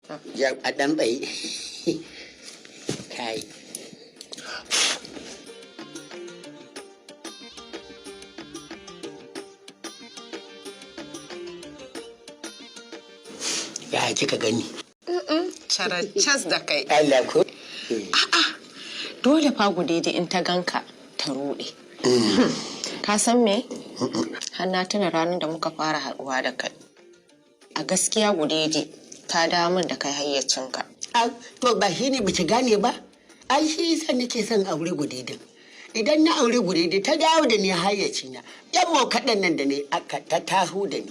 a dan bai kai ya kika gani Characas da kai. Allah ko A'a, dole fa gudede in ta ganka ta ruɗe. Ka san me? Har na tuna ranar da muka fara haɗuwa da kai. A gaskiya gudede ta damun da kai hayyacinka. to ba shi ne bace gane ba ai shi yasa nake son aure gudedin idan na aure gudede ta dawo da ni hayyacina yan kaɗan nan da ne ta taho da ni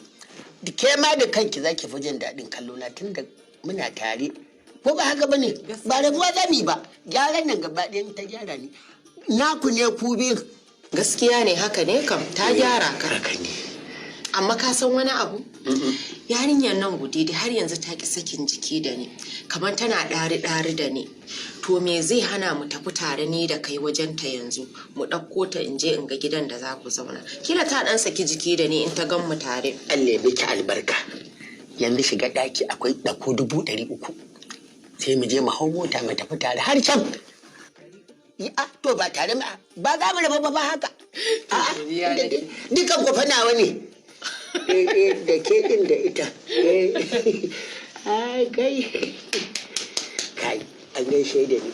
da ke ma da kanki zaki fi jin daɗin kallo na tun da muna tare ko ba haka bane ba rabuwa za mu ba gyaran nan gaba ɗayan ta gyara ni naku ne ku biyu Gaskiya ne haka ne kam ta gyara ka. haka ne Amma ka san wani abu? Yarinyar nan gudede har yanzu ta ki sakin jiki da ni. Kamar tana ɗari-ɗari da ni. To me zai hana mu tafi tare ni da kai wajen ta yanzu? Mu ɗauko ta in je in ga gidan da za ku zauna. Kila ta ɗan saki jiki da ni in ta gan mu tare. Allah ya miki albarka yanzu shiga ɗaki akwai ɗako 300 sai mu je mu hau mota mu tafi tare har can to ba tare ba za mu raba ba haka dukan ku fa nawa ne da ke din da ita ai kai an gaishe da ni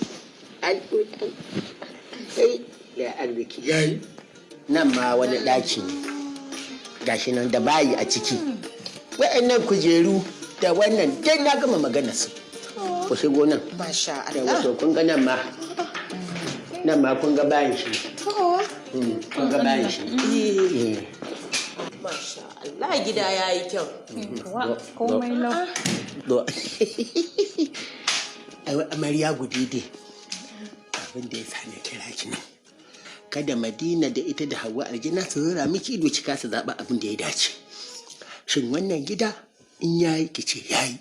kai da arziki yayi nan ma wani ɗaki ne gashi nan da bayi a ciki wa'annan kujeru da wannan dai na gama magana su ku shigo nan Masha da Allah. wato kun ga nan ma kun ga bayan shi kun ga bayan shi Masha Allah gida ya yi kyau. Komai lau. ai amarya gudide abin da ya sa ne kira ki nan kada Madina da ita da Hauwa aljina su zura miki ido ki kasa zaɓa abin da ya dace shin wannan gida in yayi ki ce yayi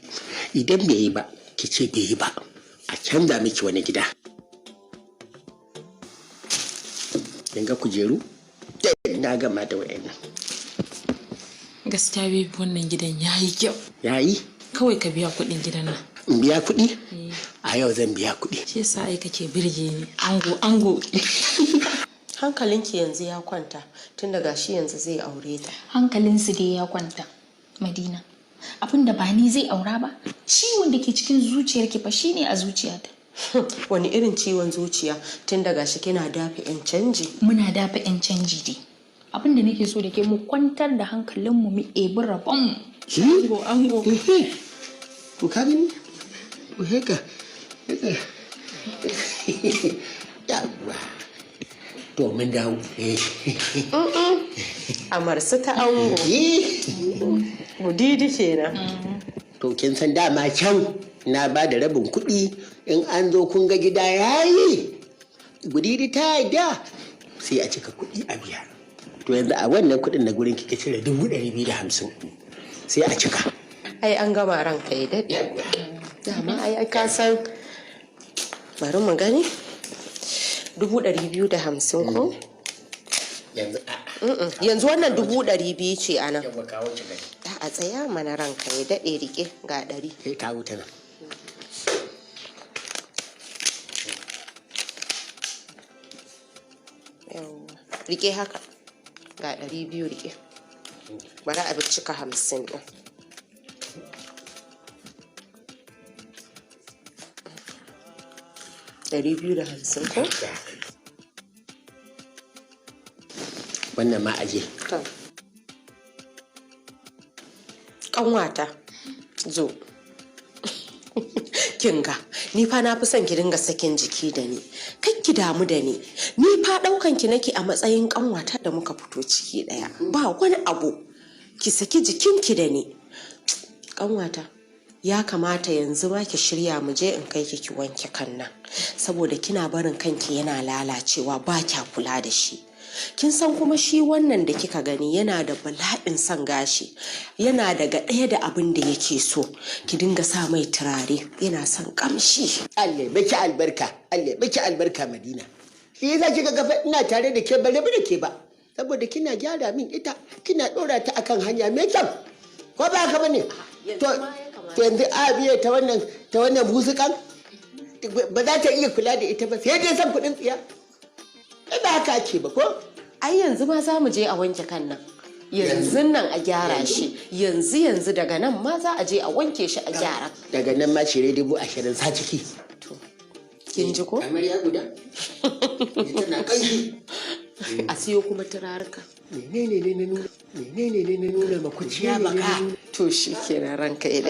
idan bai yi ba ki ce bai yi ba a canza miki wani gida yanga kujeru na gama da wayannan Gaskiya baby wannan gidan yayi kyau. yayi Kawai ka biya kuɗin gidan nan. in biya kuɗi a yau zan biya kuɗi Shi yasa ai kake birge ni. Ango. Hankalinki yanzu ya kwanta tun daga shi yanzu zai aure ta. Hankalinsu dai ya kwanta, Madina. Abin da ba ni zai aura ba, ciwon da ke cikin zuciyarki fa shine a zuciyata. Wani irin ciwon zuciya tun daga shi kina dafa 'yan canji. Muna dafa 'yan canji dai. Abin da nake so da ke mu kwantar da hankalinmu mu ebi rabon. Ango. Ku ka gani? Ku heka. Yawwa. To mun dawo. Amarsu ta ango. Mudidi kenan. To kin san dama can na ba da rabin kuɗi in an zo kun ga gida yayi. Gudidi ta da sai a cika kuɗi a biya. To yanzu a wannan kuɗin na gurin kike cire 250 sai a cika. Ai an gama ranka ya daɗe. Dama ai ka san bari mu gani 250 ko? Yanzu wannan 200 ce a nan. Yawa kawo ki gani. A tsaya mana ranka ya daɗe rike ga 100. Sai kawo ta nan. Yawwa. Rike haka ga 200 rike. Bari a bi cika 50 ɗin. $250 ko? Wannan ma aje. Ƙanwata zo. Kinga, ni fa na fi son ki dinga sakin jiki da ni. Kai ki damu da ni. Ni fa ɗaukan ki nake a matsayin ƙanwata da muka fito ciki ɗaya. Ba wani abu. Ki saki jikinki da ni. Ƙanwata, ya kamata yanzu ma ki shirya mu je in kai ki wanke kan nan. Saboda kina barin kanki yana lalacewa ba kya kula da shi. Kin san kuma shi wannan da kika gani yana da bala'in son gashi, yana daga ɗaya da abin da yake so. Ki dinga sa mai turare, yana son kamshi. Allah baki albarka, Allah baki albarka Madina. Shi yasa kika ga ina tare da ke bare da ke ba. Saboda kina gyara min ita, kina dora ta akan hanya mai kyau. Ko ba haka bane? To to yanzu a biya ta wannan busukan ba za ta iya kula da ita ba sai dai san kuɗin tsiya. Ba haka ake ba ko? Ai yanzu ma za mu je a wanke kan nan. Yanzu nan a gyara shi. Yanzu daga nan ma za a je a wanke shi a gyara. Daga nan ma shirye 20,000 sa ciki. To, kin ji ko? Kamar ya guda. Tana ƙanshi. A siyo kuma turaruka. Menene ne na nuna makuciya baka. To shi kenan ranka ya